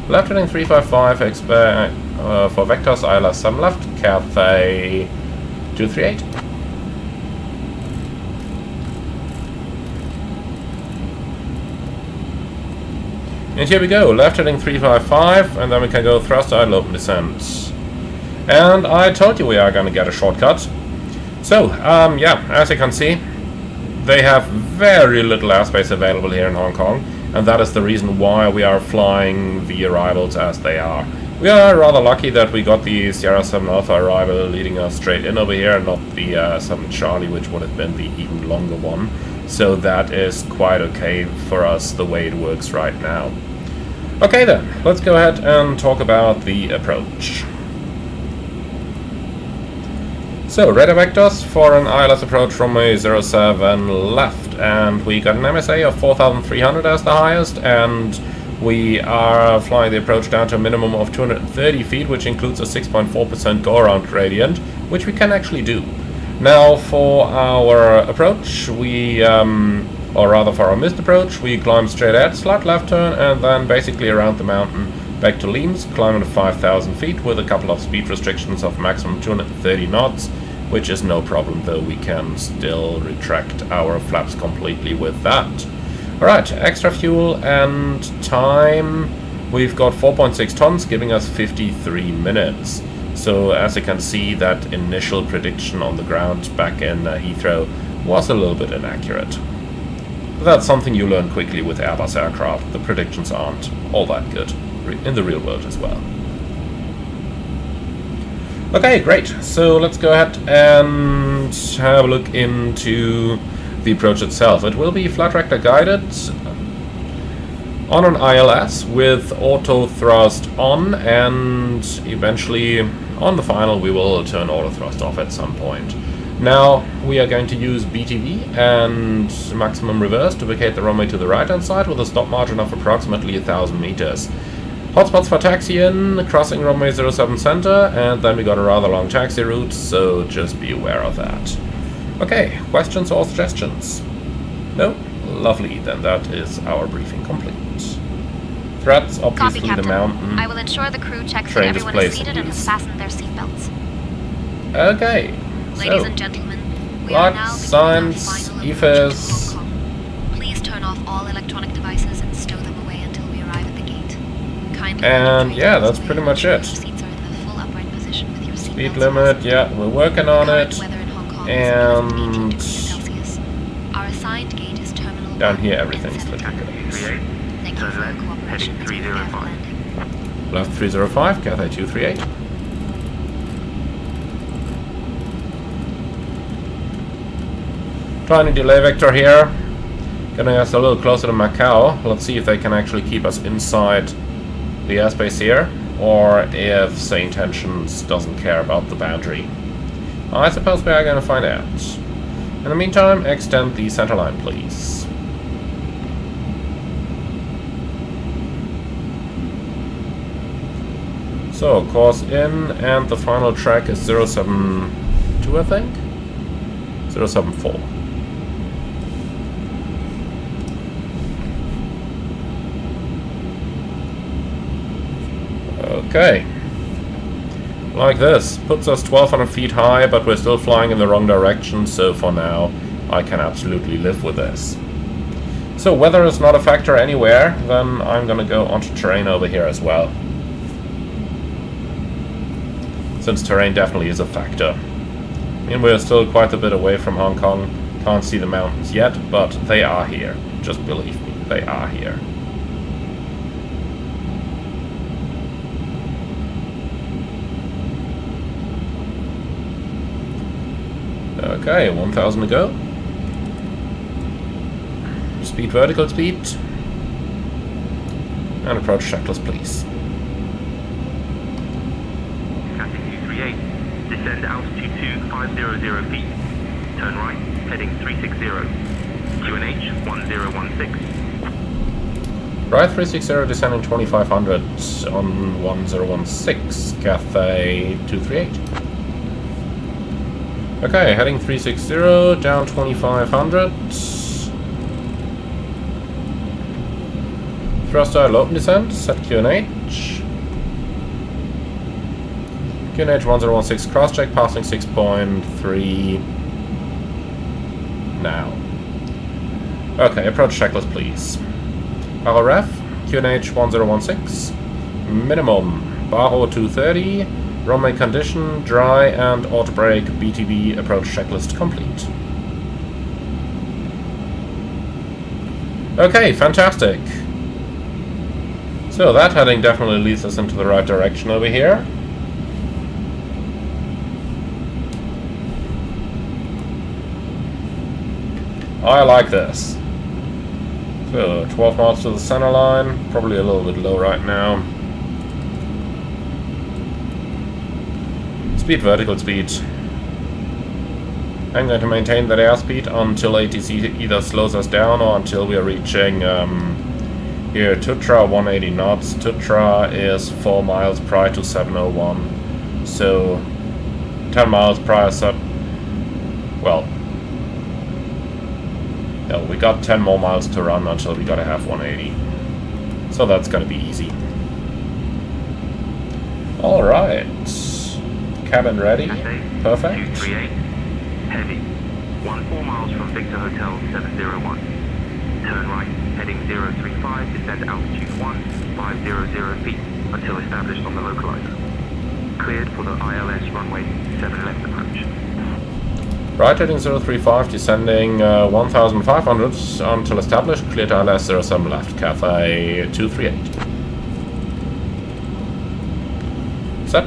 Speaker 1: Left heading 355, expect for vectors ILS 7 left, Cathay 238. And here we go, left heading 355, and then we can go thrust, idle, open descent. And I told you we are going to get a shortcut. So, yeah, as you can see, they have very little airspace available here in Hong Kong, and that is the reason why we are flying the arrivals as they are. We are rather lucky that we got the Sierra 7 Alpha arrival leading us straight in over here, and not the 7 Charlie, which would have been the even longer one. So that is quite okay for us the way it works right now. Okay then, let's go ahead and talk about the approach. So, radar vectors for an ILS approach from a 07 left, and we got an MSA of 4,300 as the highest, and we are flying the approach down to a minimum of 230 feet, which includes a 6.4% go-around gradient, which we can actually do. Now, for our approach, or rather for our missed approach, we climb straight ahead, slight left turn, and then basically around the mountain back to Limes, climbing to 5,000 feet with a couple of speed restrictions of maximum 230 knots, which is no problem, though we can still retract our flaps completely with that. Alright, extra fuel and time. We've got 4.6 tons, giving us 53 minutes. So as you can see, that initial prediction on the ground back in Heathrow was a little bit inaccurate. But that's something you learn quickly with Airbus aircraft. The predictions aren't all that good in the real world as well. Okay, great. So let's go ahead and have a look into the approach itself. It will be flat rector guided on an ILS with auto thrust on, and eventually on the final we will turn auto thrust off at some point. Now we are going to use BTV and maximum reverse to vacate the runway to the right hand side with a stop margin of approximately 1,000 meters. Hotspots for taxiing, crossing runway 07 center, and then we got a rather long taxi route, so just be aware of that. Okay, questions or suggestions? No? Lovely, then that is our briefing complete. Threats, obviously
Speaker 2: Copy,
Speaker 1: the mountain.
Speaker 2: I will ensure the crew checks that
Speaker 1: Train
Speaker 2: everyone is
Speaker 1: displays
Speaker 2: seated and has fastened their seatbelts.
Speaker 1: Okay,
Speaker 2: Ladies
Speaker 1: so
Speaker 2: and gentlemen, we are now
Speaker 1: lights,
Speaker 2: beginning our
Speaker 1: signs,
Speaker 2: final approach to
Speaker 1: EFS.
Speaker 2: Hong Kong. Please turn off all electronic devices and stow them away until we arrive at the gate. Kindly
Speaker 1: And
Speaker 2: let the train
Speaker 1: yeah,
Speaker 2: take
Speaker 1: that's
Speaker 2: us
Speaker 1: pretty
Speaker 2: away
Speaker 1: much
Speaker 2: and
Speaker 1: it.
Speaker 2: ensure your seats are in the full upright position with your
Speaker 1: Speed
Speaker 2: seatbelts
Speaker 1: limit,
Speaker 2: fastened.
Speaker 1: yeah, we're working on
Speaker 2: Current
Speaker 1: it.
Speaker 2: weather in Hong Kong is -18
Speaker 1: And
Speaker 2: degrees Celsius. Our assigned gate is Terminal
Speaker 1: down
Speaker 2: 1
Speaker 1: here
Speaker 2: in
Speaker 1: everything's
Speaker 2: Center
Speaker 1: looking
Speaker 2: Terminal.
Speaker 1: good.
Speaker 4: 38,
Speaker 2: Thank you
Speaker 4: turn
Speaker 2: for your
Speaker 4: left,
Speaker 2: cooperation
Speaker 4: heading
Speaker 2: as we prepare for
Speaker 4: 305.
Speaker 2: landing.
Speaker 1: Left 305, Cathay 238. Tiny delay vector here. Getting us a little closer to Macau. Let's see if they can actually keep us inside the airspace here, or if St. Tensions doesn't care about the boundary. I suppose we are going to find out. In the meantime, extend the center line, please. So, course in, and the final track is 072, I think? 074. Okay. Like this. Puts us 1200 feet high, but we're still flying in the wrong direction, so for now, I can absolutely live with this. So, weather is not a factor anywhere, then I'm gonna go onto terrain over here as well. Since terrain definitely is a factor. I mean, we're still quite a bit away from Hong Kong. Can't see the mountains yet, but they are here. Just believe me, they are here. Okay, 1000 to go. Speed, vertical speed. And approach checklist, please.
Speaker 4: Descend altitude 2500 feet. Turn right, heading 360. QNH 1016.
Speaker 1: Right 360, descending 2500 on 1016. Cathay 238. Okay, heading 360, down 2500. Thrust idle open descent, set QNH. QNH 1016 cross-check, passing 6.3 now. Okay, approach checklist, please. Baro ref, QNH 1016, minimum, Baro 230, runway condition, dry and auto brake, BTB, approach checklist complete. Okay, fantastic. So that heading definitely leads us into the right direction over here. I like this. So, 12 miles to the center line. Probably a little bit low right now. Speed, vertical speed. I'm going to maintain that airspeed until ATC either slows us down or until we are reaching here, Tutra 180 knots. Tutra is 4 miles prior to 701. So, 10 miles prior well, no, we got 10 more miles to run until we gotta have 180. So that's gonna be easy. Alright. Cabin ready. Perfect.
Speaker 4: 238. Heavy. 14 miles from Victor Hotel 701. Turn right, heading 035, descend altitude 1500 feet until established on the localizer. Cleared for the ILS runway 7 left approach.
Speaker 1: Right heading 035, descending 1500 until established, cleared ILS 07 left, Cathay 238. Set.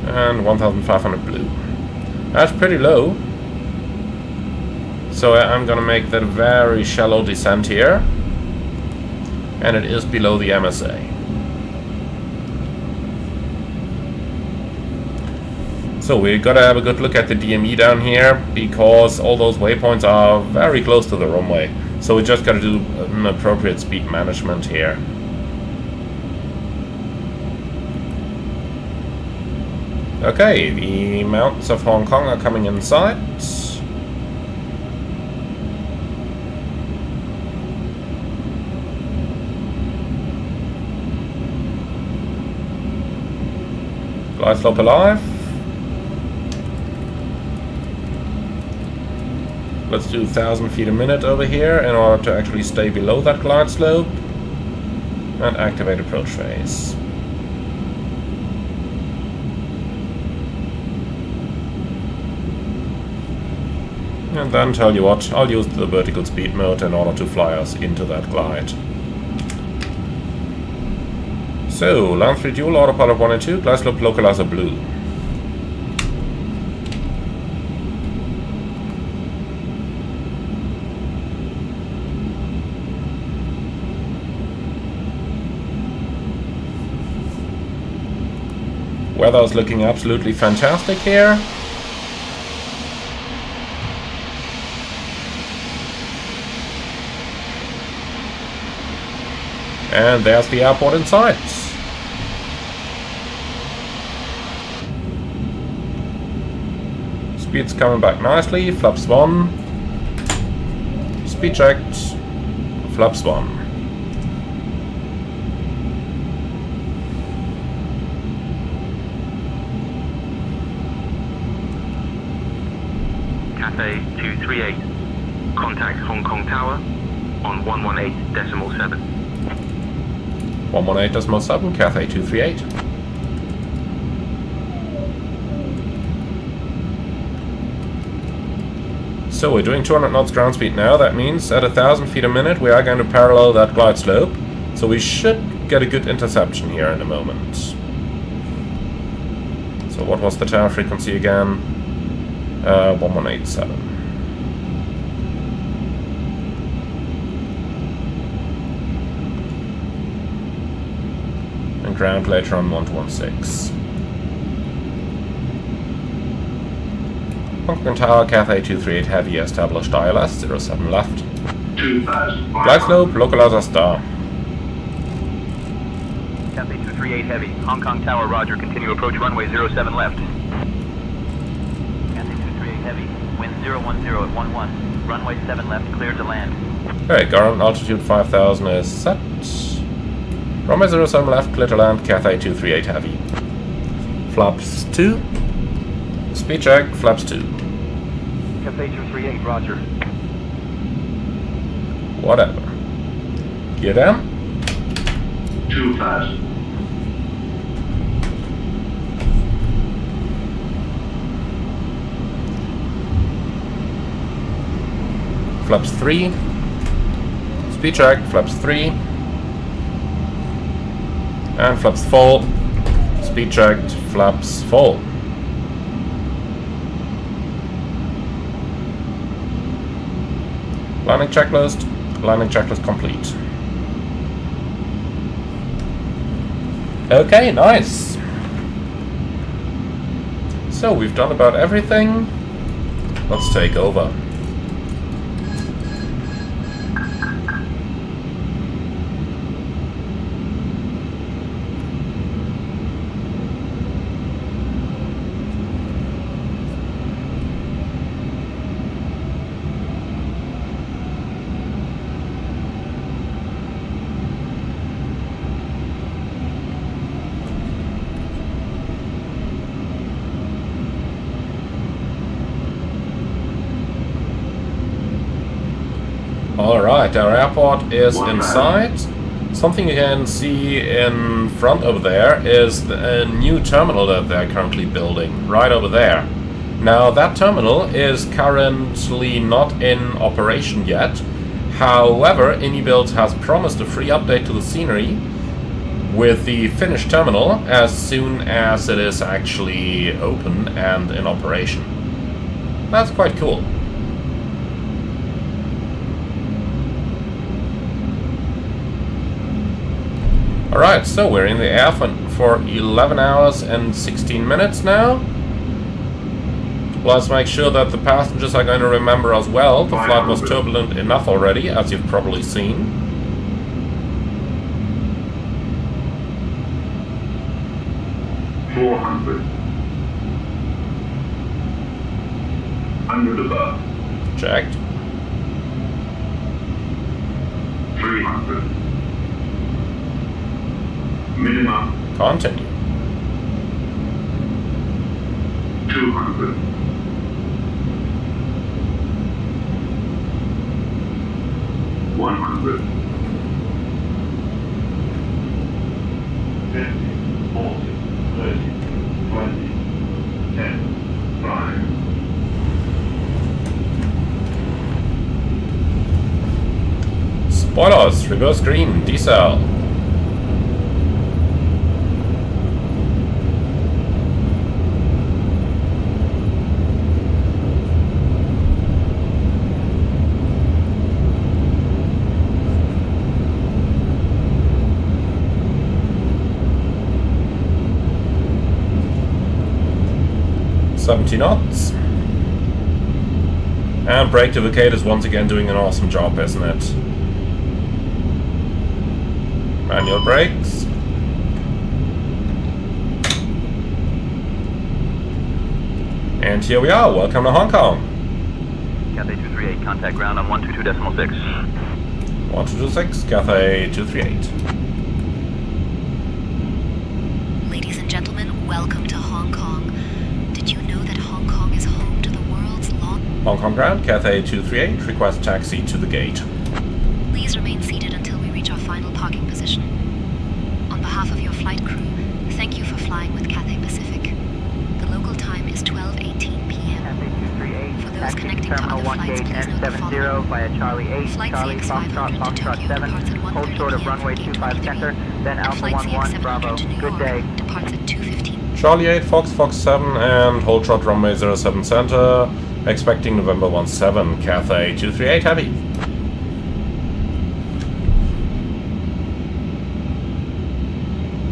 Speaker 1: And 1500 blue. That's pretty low. So I'm gonna make that a very shallow descent here. And it is below the MSA. So we gotta have a good look at the DME down here, because all those waypoints are very close to the runway. So we just gotta do an appropriate speed management here. Okay, the mountains of Hong Kong are coming in sight. Glide slope alive. Let's do 1000 feet a minute over here in order to actually stay below that glide slope. And activate approach phase. And then tell you what, I'll use the vertical speed mode in order to fly us into that glide. So, land 3 dual, autopilot 1 and 2, glide slope localizer blue. Weather's looking absolutely fantastic here. And there's the airport in sight. Speed's coming back nicely. Flaps 1. Speed checked. Flaps 1.
Speaker 4: Cathay 238. Contact Hong Kong Tower on 118.7.
Speaker 1: 118.7, Cathay 238. So we're doing 200 knots ground speed now. That means at 1,000 feet a minute we are going to parallel that glide slope. So we should get a good interception here in a moment. So what was the tower frequency again? 1187. And ground later on 1216. Hong Kong Tower, Cathay 238 Heavy established ILS 07 left.
Speaker 5: 2,000.
Speaker 1: Glide slope, localizer star.
Speaker 4: Cathay 238 Heavy. Hong Kong Tower, roger. Continue approach runway 07 left. Cathay 238 Heavy. Wind 010 at 11. Runway 7 left, clear to land.
Speaker 1: Okay, current altitude 5000 is set. Runway 07 left, clear to land, Cathay 238 Heavy. Flaps 2. Speed check, flaps 2.
Speaker 4: Cathay 238, roger.
Speaker 1: Whatever. Gear down.
Speaker 5: 2,000.
Speaker 1: Flaps 3. Speed check, flaps 3. And flaps full. Speed checked, flaps full. Landing checklist. Landing checklist complete. Okay, nice. So we've done about everything. Let's take over. Alright, our airport is inside. Something you can see in front over there is a new terminal that they're currently building, right over there. Now that terminal is currently not in operation yet. However, Inibuild has promised a free update to the scenery with the finished terminal as soon as it is actually open and in operation. That's quite cool. Alright, so we're in the air for 11 hours and 16 minutes now. Let's make sure that the passengers are going to remember as well. The flight was turbulent enough already, as you've probably seen.
Speaker 5: $400. 100 above.
Speaker 1: Checked.
Speaker 5: 300. Minimum.
Speaker 1: Continue.
Speaker 5: 200. 100. 50, 40, 30, 20, 10, 5.
Speaker 1: Spoilers, reverse green, decel. knots. And brake to vacate is once again doing an awesome job, isn't it? Manual brakes. And here we are, welcome to Hong Kong.
Speaker 4: Cathay 238, contact ground on 122.6.
Speaker 1: 1226, Cathay 238.
Speaker 2: Ladies and gentlemen, welcome to Hong Kong. Did you know that Hong Kong is home to the world's long...
Speaker 1: Hong Kong ground, Cathay 238, request taxi to the gate.
Speaker 2: Please remain seated until we reach our final parking position. On behalf of your flight crew, thank you for flying with Cathay Pacific. The local time is 12:18 p.m. For those connecting to other flights, please note the following.
Speaker 3: via Charlie 8,
Speaker 2: Flight
Speaker 3: Charlie
Speaker 2: CX-500 to Tokyo departs at 1:30
Speaker 3: hold short of
Speaker 2: p.m.
Speaker 3: runway
Speaker 2: from gate
Speaker 3: 25
Speaker 2: 23,
Speaker 3: center, then
Speaker 2: and
Speaker 3: Alpha
Speaker 2: Flight
Speaker 3: 11 Bravo.
Speaker 2: CX-700 to New
Speaker 3: Good
Speaker 2: York
Speaker 3: day.
Speaker 2: departs at 2:15.
Speaker 1: Charlie 8, Fox 7, and hold short runway 07 center, expecting November 17, Cathay 238 heavy.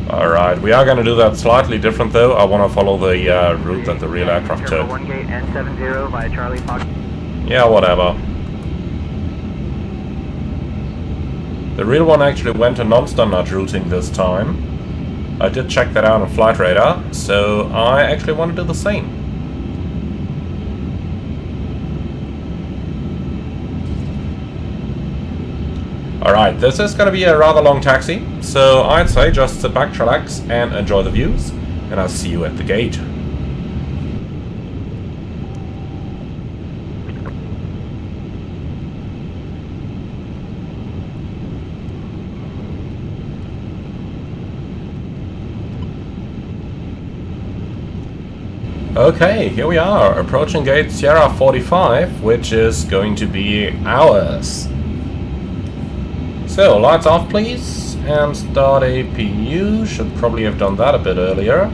Speaker 1: Alright, we are going to do that slightly different though. I want to follow the route that the real aircraft took.
Speaker 3: 1 gate N70 via Charlie Fox.
Speaker 1: Yeah, whatever. The real one actually went a non-standard routing this time. I did check that out on Flight Radar, so I actually want to do the same. Alright, this is going to be a rather long taxi, so I'd say just sit back, relax, and enjoy the views, and I'll see you at the gate. Okay, here we are, approaching gate Sierra 45, which is going to be ours. So, lights off please, and start APU. Should probably have done that a bit earlier.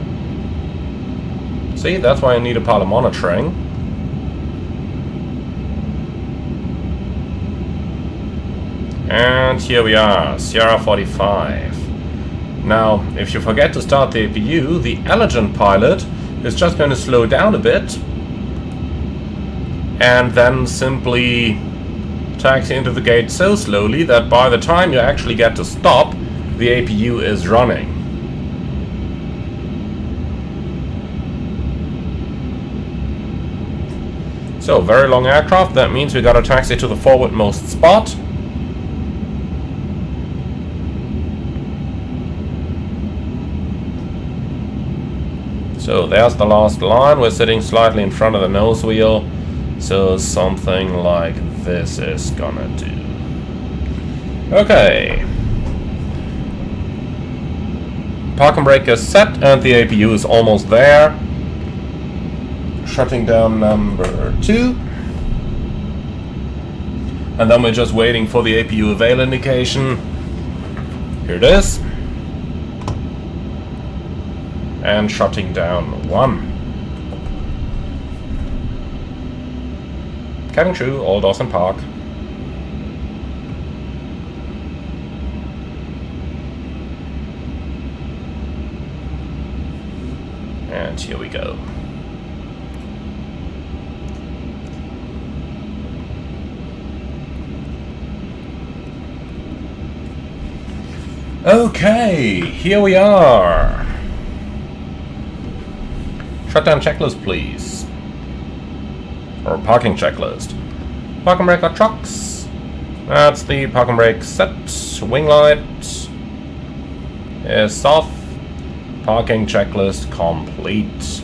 Speaker 1: See, that's why I need a pilot monitoring. And here we are, Sierra 45. Now, if you forget to start the APU, the Elegant pilot is just going to slow down a bit and then simply taxi into the gate so slowly that by the time you actually get to stop, the APU is running. So, very long aircraft, that means we got a taxi to the forwardmost spot. So there's the last line, we're sitting slightly in front of the nose wheel, so something like this is gonna do. Okay. Parking brake is set and the APU is almost there. Shutting down number 2. And then we're just waiting for the APU avail indication. Here it is. And shutting down 1. Cabin crew, all doors in park. And here we go. Okay, here we are. Shutdown checklist, please. Or parking checklist. Parking brake on trucks. That's the parking brake set. Wing light is off. Parking checklist complete.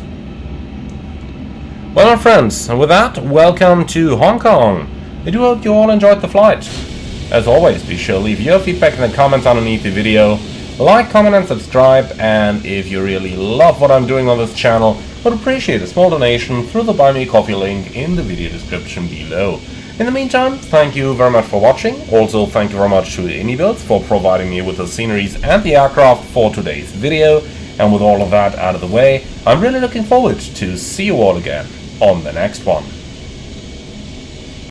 Speaker 1: Well, my friends, and with that, welcome to Hong Kong. I do hope you all enjoyed the flight. As always, be sure to leave your feedback in the comments underneath the video. Like, comment, and subscribe. And if you really love what I'm doing on this channel, would appreciate a small donation through the Buy Me Coffee link in the video description below. In the meantime, thank you very much for watching. Also, thank you very much to AnyBuilds for providing me with the sceneries and the aircraft for today's video. And with all of that out of the way, I'm really looking forward to see you all again on the next one.